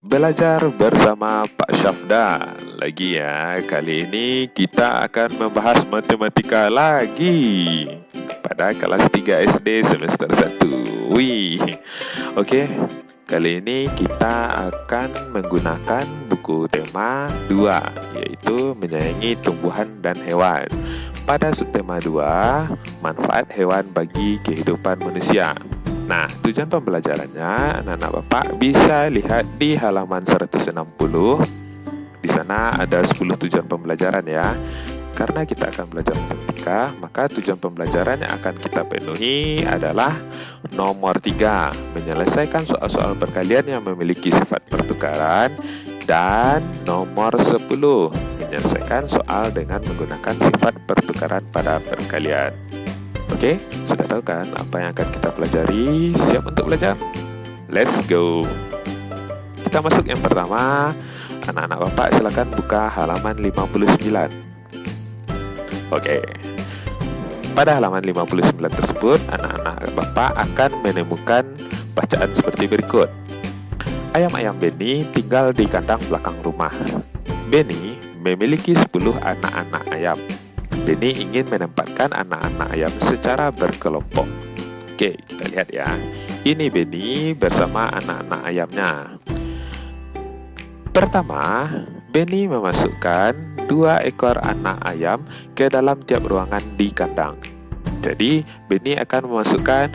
Belajar bersama Pak Syafda lagi ya. Kali ini kita akan membahas matematika lagi pada kelas 3 SD semester 1. Wih. Oke. Kali ini kita akan menggunakan buku tema 2, yaitu menyayangi tumbuhan dan hewan. Pada subtema 2, manfaat hewan bagi kehidupan manusia. Nah, tujuan pembelajarannya anak-anak Bapak bisa lihat di halaman 160. Di sana ada 10 tujuan pembelajaran ya. Karena kita akan belajar matematika, maka tujuan pembelajaran yang akan kita penuhi adalah nomor 3, menyelesaikan soal-soal perkalian yang memiliki sifat pertukaran, dan nomor 10, menyelesaikan soal dengan menggunakan sifat pertukaran pada perkalian. Oke, sudah tahu kan apa yang akan kita pelajari? Siap untuk belajar? Let's go! Kita masuk yang pertama. Anak-anak Bapak silakan buka halaman 59. Oke. Pada halaman 59 tersebut, anak-anak Bapak akan menemukan bacaan seperti berikut. Ayam-ayam Benny tinggal di kandang belakang rumah. Benny memiliki 10 anak-anak ayam. Benny ingin menempatkan anak-anak ayam secara berkelompok. Oke, kita lihat ya. Ini Benny bersama anak-anak ayamnya. Pertama, Benny memasukkan 2 ekor anak ayam ke dalam tiap ruangan di kandang. Jadi, Benny akan memasukkan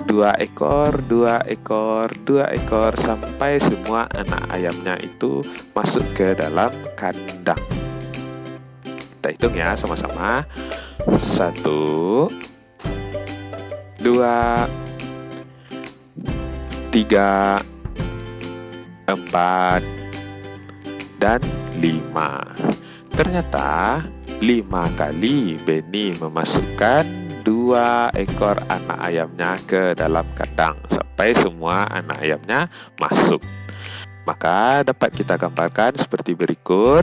2 ekor, 2 ekor, 2 ekor sampai semua anak ayamnya itu masuk ke dalam kandang. Kita hitung ya sama-sama. 1, 2, 3, 4, dan 5. Ternyata 5 kali Benny memasukkan 2 ekor anak ayamnya ke dalam kandang sampai semua anak ayamnya masuk. Maka dapat kita gambarkan seperti berikut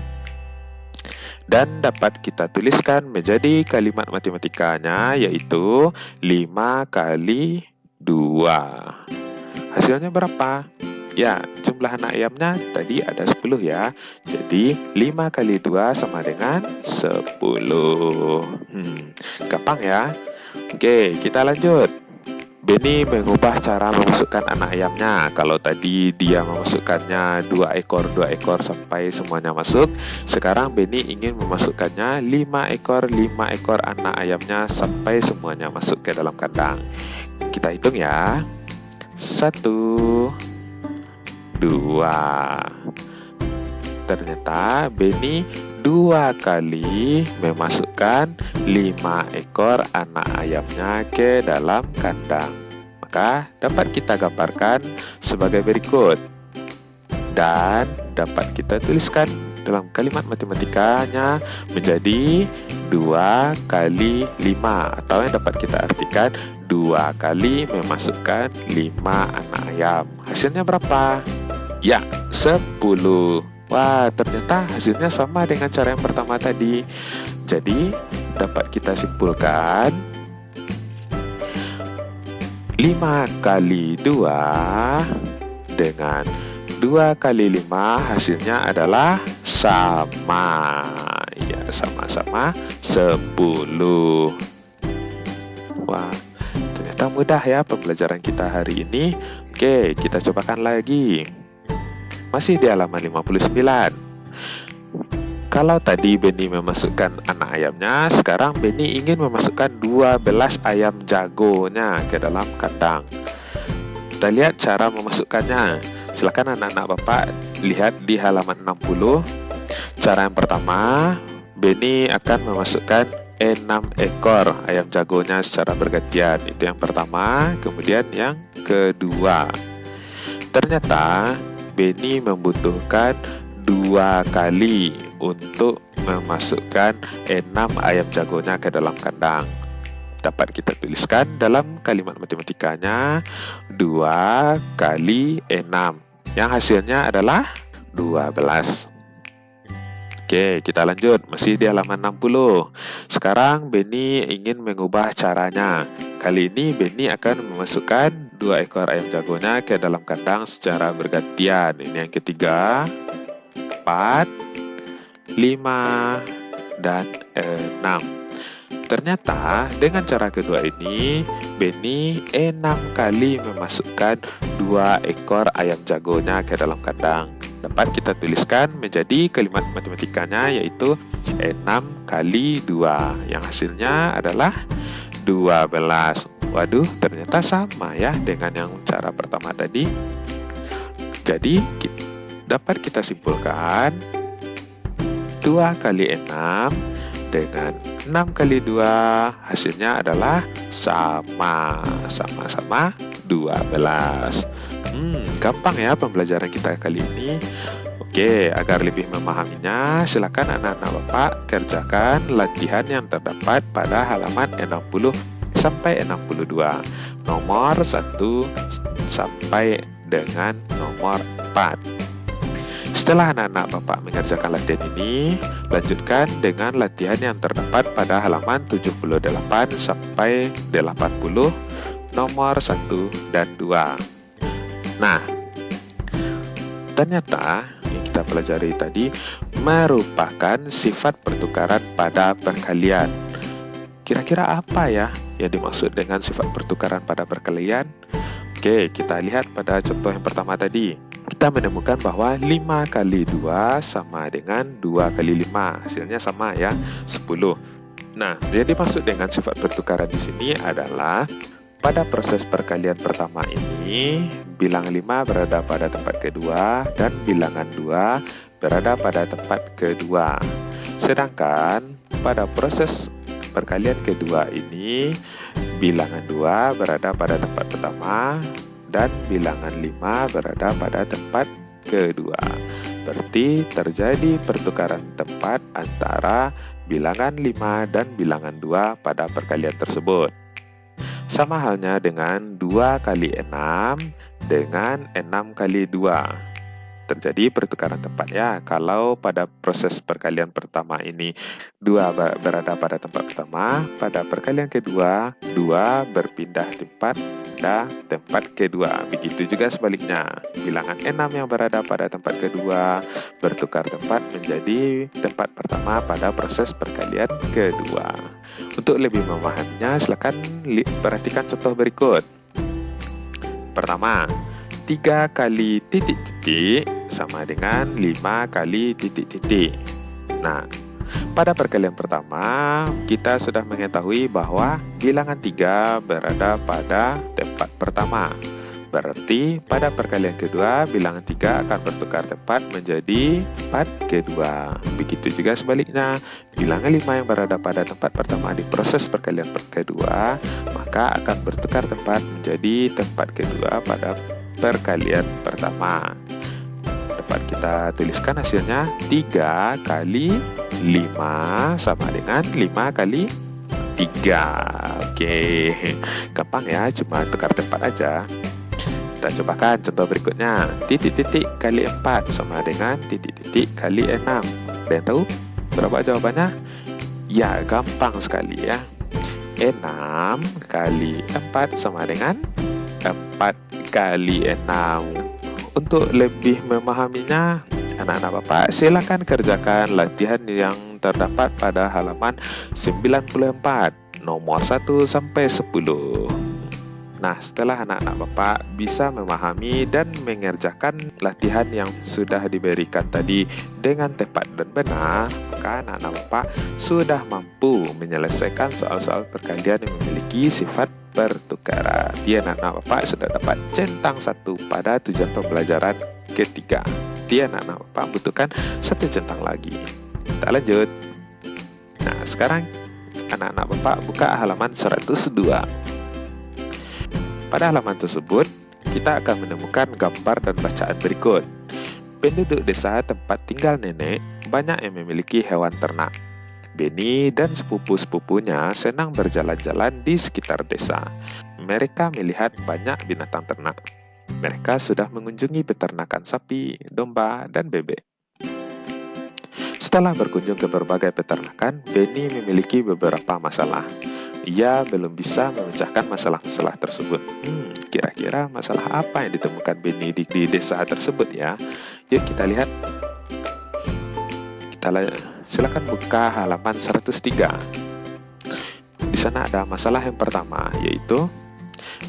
dan dapat kita tuliskan menjadi kalimat matematikanya, yaitu 5 kali 2. Hasilnya berapa? Ya, jumlah anak ayamnya tadi ada 10 ya. Jadi 5 kali 2 sama dengan 10. Gampang ya. Oke, kita lanjut. Benny mengubah cara memasukkan anak ayamnya. Kalau tadi dia memasukkannya 2 ekor sampai semuanya masuk, sekarang Benny ingin memasukkannya 5 ekor anak ayamnya sampai semuanya masuk ke dalam kandang. Kita hitung ya. 1, 2. Ternyata Benny 2 kali memasukkan 5 ekor anak ayamnya ke dalam kandang. Maka dapat kita gambarkan sebagai berikut. Dan dapat kita tuliskan dalam kalimat matematikanya menjadi 2 kali 5. Atau yang dapat kita artikan 2 kali memasukkan 5 anak ayam. Hasilnya berapa? Ya, 10. Wah, ternyata hasilnya sama dengan cara yang pertama tadi. Jadi, dapat kita simpulkan 5 kali 2 dengan 2 kali 5 hasilnya adalah sama. Ya, sama-sama 10. Wah, ternyata mudah ya pembelajaran kita hari ini. Oke, kita cobakan lagi. Masih di halaman 59. Kalau tadi Benny memasukkan anak ayamnya, sekarang Benny ingin memasukkan 12 ayam jagonya ke dalam kandang. Kita lihat cara memasukkannya. Silakan anak-anak Bapak lihat di halaman 60. Cara yang pertama, Benny akan memasukkan 6 ekor ayam jagonya secara bergantian. Itu yang pertama. Kemudian yang kedua, ternyata Benny membutuhkan 2 kali untuk memasukkan 6 ayam jagonya ke dalam kandang. Dapat kita tuliskan dalam kalimat matematikanya 2 kali 6. Yang hasilnya adalah 12. Oke, kita lanjut. Masih di halaman 60. Sekarang Benny ingin mengubah caranya. Kali ini Benny akan memasukkan 2 ekor ayam jagonya ke dalam kandang secara bergantian. Ini yang ketiga, 4, 5, dan 6. Ternyata dengan cara kedua ini, Benny 6 kali memasukkan 2 ekor ayam jagonya ke dalam kandang. Dapat kita tuliskan menjadi kalimat matematikanya, yaitu 6 kali 2, yang hasilnya adalah 12. Waduh, ternyata sama ya dengan yang cara pertama tadi. Jadi dapat kita simpulkan 2 kali 6 dengan 6 kali 2 hasilnya adalah sama-sama 12. Gampang ya pembelajaran kita kali ini. Oke, agar lebih memahaminya, silakan anak-anak Bapak kerjakan latihan yang terdapat pada halaman 60 sampai 62. Nomor 1 sampai dengan nomor 4. Setelah anak-anak Bapak mengerjakan latihan ini, lanjutkan dengan latihan yang terdapat pada halaman 78 sampai 80, nomor 1 dan 2. Nah, ternyata yang kita pelajari tadi merupakan sifat pertukaran pada perkalian. Kira-kira apa ya yang dimaksud dengan sifat pertukaran pada perkalian? Oke, kita lihat pada contoh yang pertama tadi. Kita menemukan bahwa 5 kali 2 sama dengan 2 kali 5. Hasilnya sama ya, 10. Nah, yang dimaksud dengan sifat pertukaran di sini adalah pada proses perkalian pertama ini, bilangan 5 berada pada tempat kedua dan bilangan 2 berada pada tempat kedua. Sedangkan pada proses perkalian kedua ini, bilangan 2 berada pada tempat pertama dan bilangan 5 berada pada tempat kedua. Berarti terjadi pertukaran tempat antara bilangan 5 dan bilangan 2 pada perkalian tersebut. Sama halnya dengan 2 kali 6 dengan 6 kali 2. Terjadi pertukaran tempat ya. Kalau pada proses perkalian pertama ini 2 berada pada tempat pertama, pada perkalian kedua 2 berpindah tempat pada tempat kedua. Begitu juga sebaliknya. Bilangan 6 yang berada pada tempat kedua bertukar tempat menjadi tempat pertama pada proses perkalian kedua. Untuk lebih memahaminya, silakan perhatikan contoh berikut. Pertama, 3 kali titik-titik sama dengan 5 kali titik-titik. Nah, pada perkalian pertama, kita sudah mengetahui bahwa bilangan 3 berada pada tempat pertama. Berarti pada perkalian kedua, bilangan 3 akan bertukar tempat menjadi tempat kedua. Begitu juga sebaliknya, bilangan 5 yang berada pada tempat pertama di proses perkalian kedua, maka akan bertukar tempat menjadi tempat kedua pada perkalian pertama. Dapat kita tuliskan hasilnya 3 kali 5 sama dengan 5 kali 3. Oke, gampang ya, cuma tukar tempat aja. Kita cobakan contoh berikutnya. Titik-titik kali 4 sama dengan titik-titik kali 6. Ada yang tahu berapa jawabannya? Ya, gampang sekali ya. 6 kali 4 sama dengan 4 kali 6. Untuk lebih memahaminya, anak-anak Bapak silakan kerjakan latihan yang terdapat pada halaman 94, nomor 1 sampai 10. Nah, setelah anak-anak Bapak bisa memahami dan mengerjakan latihan yang sudah diberikan tadi dengan tepat dan benar, maka anak-anak Bapak sudah mampu menyelesaikan soal-soal perkalian yang memiliki sifat pertukaran. Jadi anak-anak Bapak sudah dapat centang 1 pada tujuan pembelajaran ketiga. Jadi anak-anak Bapak membutuhkan 1 centang lagi. Kita lanjut. Nah, sekarang anak-anak Bapak buka halaman 102. Pada halaman tersebut, kita akan menemukan gambar dan bacaan berikut. Penduduk desa tempat tinggal nenek banyak yang memiliki hewan ternak. Benny dan sepupu-sepupunya senang berjalan-jalan di sekitar desa. Mereka melihat banyak binatang ternak. Mereka sudah mengunjungi peternakan sapi, domba, dan bebek. Setelah berkunjung ke berbagai peternakan, Benny memiliki beberapa masalah. ia belum bisa memecahkan masalah-masalah tersebut. Kira-kira masalah apa yang ditemukan Benedik di desa tersebut ya? Yuk kita lihat. Silakan buka halaman 103. Di sana ada masalah yang pertama, yaitu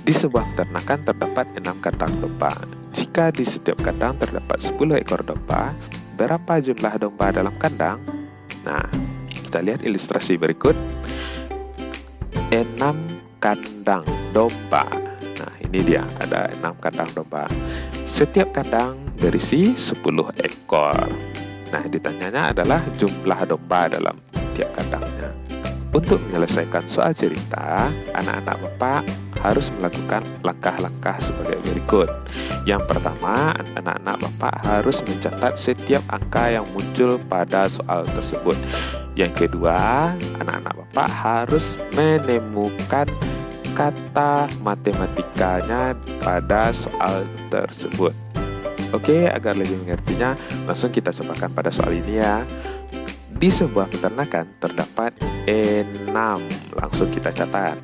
di sebuah peternakan terdapat 6 kandang domba. Jika di setiap kandang terdapat 10 ekor domba, berapa jumlah domba dalam kandang? Nah, kita lihat ilustrasi berikut. 6 kandang domba. Nah, ini dia, ada 6 kandang domba. Setiap kandang berisi 10 ekor. Nah, ditanyanya adalah jumlah domba dalam tiap kandangnya. Untuk menyelesaikan soal cerita, anak-anak Bapak harus melakukan langkah-langkah sebagai berikut. Yang pertama, anak-anak Bapak harus mencatat setiap angka yang muncul pada soal tersebut. Yang kedua, anak-anak Bapak harus menemukan kata matematikanya pada soal tersebut. Oke, agar lebih mengertinya, langsung kita cobakan pada soal ini ya. Di sebuah peternakan terdapat 6, langsung kita catat,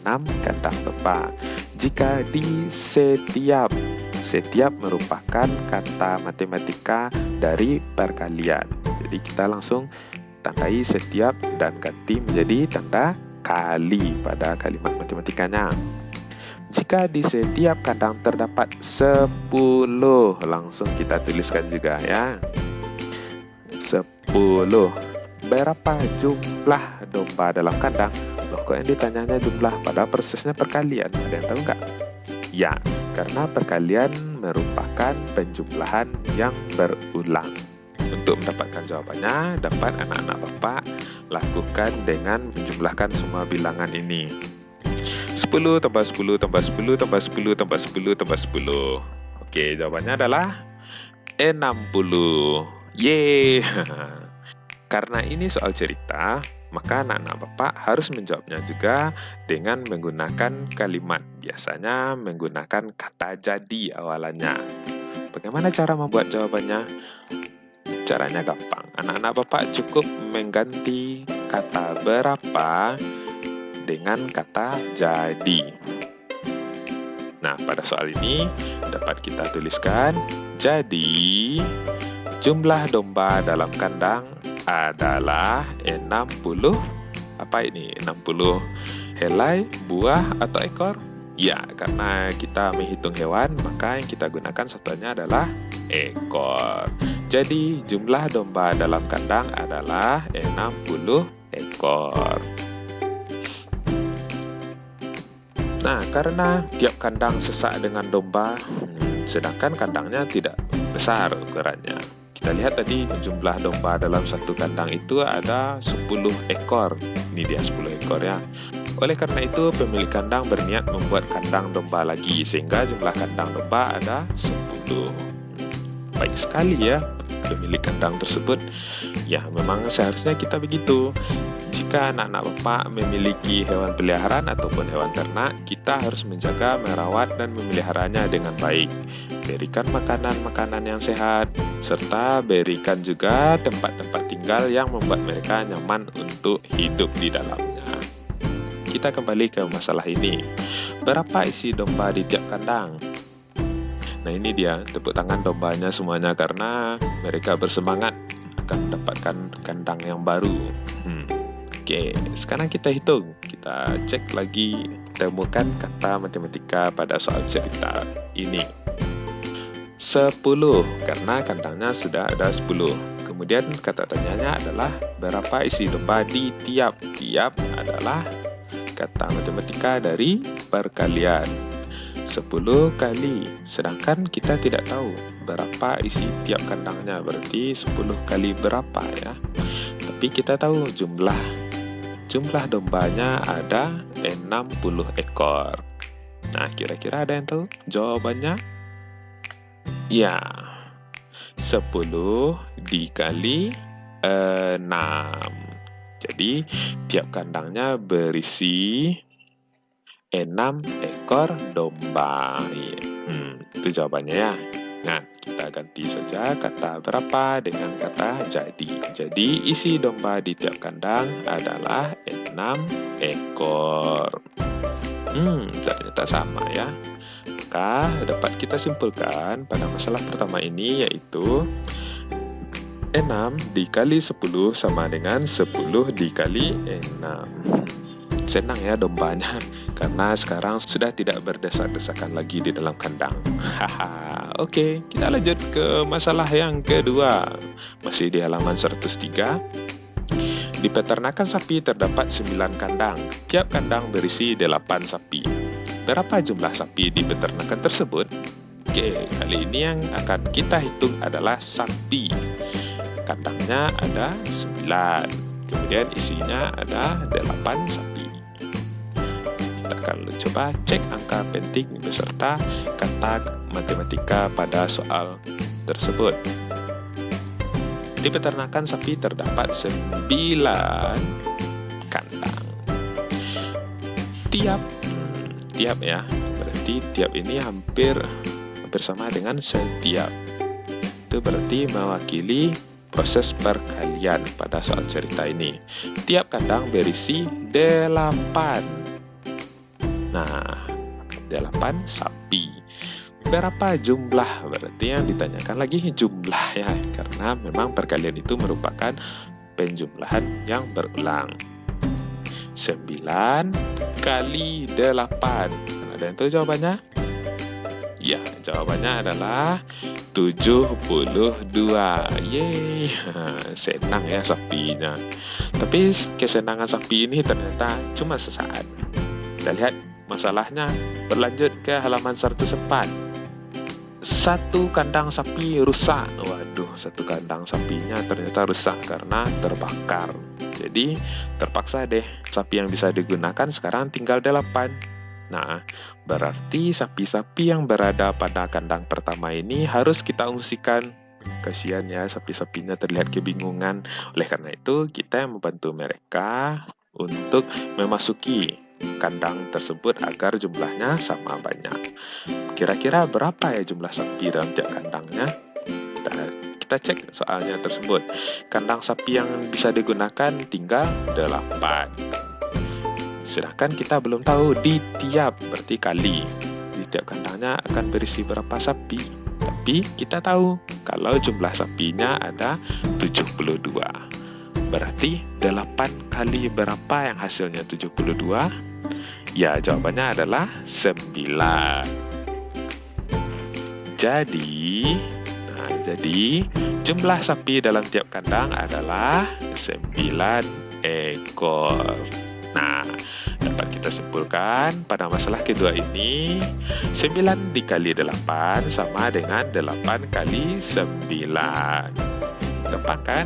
6 kandang domba. Jika di setiap merupakan kata matematika dari perkalian. Jadi kita langsung tandai setiap dan ganti menjadi tanda kali pada kalimat matematikanya. Jika di setiap kandang terdapat 10, langsung kita tuliskan juga ya. 10. Berapa jumlah domba dalam kandang? Loh, kok yang ditanyanya jumlah, pada prosesnya perkalian. Ada yang tahu nggak? Ya, karena perkalian merupakan penjumlahan yang berulang. Untuk mendapatkan jawabannya, dapat anak-anak Bapak lakukan dengan menjumlahkan semua bilangan ini. 10 tambah 10 tambah 10 tambah 10 tambah 10 tambah 10. Oke, jawabannya adalah 60. Yeay. Karena ini soal cerita, maka anak-anak Bapak harus menjawabnya juga dengan menggunakan kalimat. Biasanya menggunakan kata jadi awalannya. Bagaimana cara membuat jawabannya? Caranya gampang. Anak-anak Bapak cukup mengganti kata berapa dengan kata jadi. Nah, pada soal ini dapat kita tuliskan, jadi jumlah domba dalam kandang adalah 60. Apa ini? 60 helai, buah, atau ekor? Ya, karena kita menghitung hewan, maka yang kita gunakan satuannya adalah ekor. Jadi, jumlah domba dalam kandang adalah 60 ekor. Nah, karena tiap kandang sesak dengan domba, sedangkan kandangnya tidak besar ukurannya. Kita lihat tadi jumlah domba dalam satu kandang itu ada 10 ekor. Ini dia 10 ekor ya. Oleh karena itu, pemilik kandang berniat membuat kandang domba lagi, sehingga jumlah kandang domba ada 10. Baik sekali ya pemilik kandang tersebut. Ya, memang seharusnya kita begitu. Jika anak-anak Bapak memiliki hewan peliharaan ataupun hewan ternak, kita harus menjaga, merawat, dan memeliharanya dengan baik. Berikan makanan-makanan yang sehat, serta berikan juga tempat-tempat tinggal yang membuat mereka nyaman untuk hidup di dalamnya. Kita kembali ke masalah ini. Berapa isi domba di tiap kandang? Nah, ini dia, tepuk tangan dombanya semuanya karena mereka bersemangat akan mendapatkan kandang yang baru. Oke, sekarang kita hitung. Kita cek lagi, temukan kata matematika pada soal cerita ini. 10, karena kandangnya sudah ada 10. Kemudian kata tanyanya adalah berapa isi domba di tiap adalah kata matematika dari perkalian. 10 kali, sedangkan kita tidak tahu berapa isi tiap kandangnya, berarti 10 kali berapa ya. Tapi kita tahu jumlah dombanya ada 60 ekor. Nah, kira-kira ada yang tahu jawabannya? Ya, 10 dikali 6. Jadi, tiap kandangnya berisi 6 ekor domba. Itu jawabannya ya. Nah, kita ganti saja kata berapa dengan kata jadi. Jadi isi domba di tiap kandang adalah 6 ekor. Ternyata sama ya. Maka dapat kita simpulkan pada masalah pertama ini yaitu 6 dikali 10 sama dengan 10 dikali 6. Senang ya dombanya, karena sekarang sudah tidak berdesak-desakan lagi di dalam kandang. Oke, kita lanjut ke masalah yang kedua. Masih di halaman 103. Di peternakan sapi terdapat 9 kandang. Tiap kandang berisi 8 sapi. Berapa jumlah sapi di peternakan tersebut? Oke, kali ini yang akan kita hitung adalah sapi. Kandangnya ada 9. Kemudian isinya ada 8 sapi. Kita akan coba cek angka penting beserta kata matematika pada soal tersebut. Di peternakan sapi terdapat 9 kandang. Tiap ya, berarti tiap ini hampir sama dengan setiap. Itu berarti mewakili proses perkalian pada soal cerita ini. Tiap kandang berisi 8. Nah, 8 sapi. Berapa jumlah? Berarti yang ditanyakan lagi jumlah ya, karena memang perkalian itu merupakan penjumlahan yang berulang. 9 kali 8. Ada yang tahu jawabannya? Ya, jawabannya adalah 72. Yeay, senang ya sapinya. Tapi kesenangan sapi ini ternyata cuma sesaat. Kita lihat masalahnya, berlanjut ke halaman 104. Satu kandang sapi rusak. Waduh, satu kandang sapinya ternyata rusak karena terbakar. Jadi terpaksa deh sapi yang bisa digunakan sekarang tinggal 8. Nah, berarti sapi-sapi yang berada pada kandang pertama ini harus kita ungsikan. Kasihan ya, sapi-sapinya terlihat kebingungan. Oleh karena itu, kita yang membantu mereka untuk memasuki kandang tersebut agar jumlahnya sama banyak. Kira-kira berapa ya jumlah sapi dalam tiap kandangnya? Kita cek soalnya tersebut. Kandang sapi yang bisa digunakan tinggal 8. Sedangkan kita belum tahu di tiap, berarti kali. Di tiap kandangnya akan berisi berapa sapi. Tapi kita tahu kalau jumlah sapinya ada 72. Berarti 8 kali berapa yang hasilnya 72? Ya, jawabannya adalah 9. Jadi jumlah sapi dalam tiap kandang adalah 9 ekor. Nah, dapat kita simpulkan pada masalah kedua ini 9 dikali 8 sama dengan 8 kali 9. Gampang kan?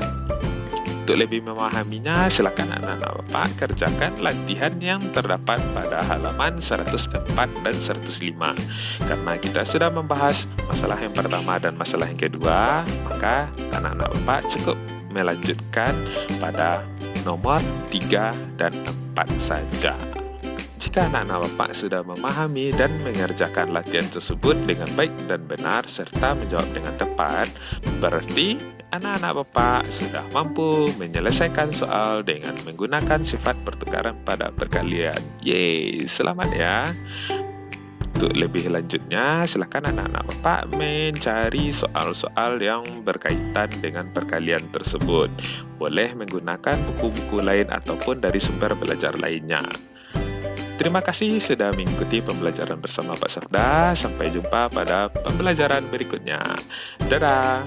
Untuk lebih memahaminya, silakan anak-anak Bapak kerjakan latihan yang terdapat pada halaman 104 dan 105. Karena kita sudah membahas masalah yang pertama dan masalah yang kedua, maka anak-anak Bapak cukup melanjutkan pada nomor 3 dan 4 saja. Jika anak-anak Bapak sudah memahami dan mengerjakan latihan tersebut dengan baik dan benar serta menjawab dengan tepat, berarti anak-anak Bapak sudah mampu menyelesaikan soal dengan menggunakan sifat pertukaran pada perkalian. Yeay, selamat ya. Untuk lebih lanjutnya, silakan anak-anak Bapak mencari soal-soal yang berkaitan dengan perkalian tersebut. Boleh menggunakan buku-buku lain ataupun dari sumber belajar lainnya. Terima kasih sudah mengikuti pembelajaran bersama Pak Safda. Sampai jumpa pada pembelajaran berikutnya. Dadah!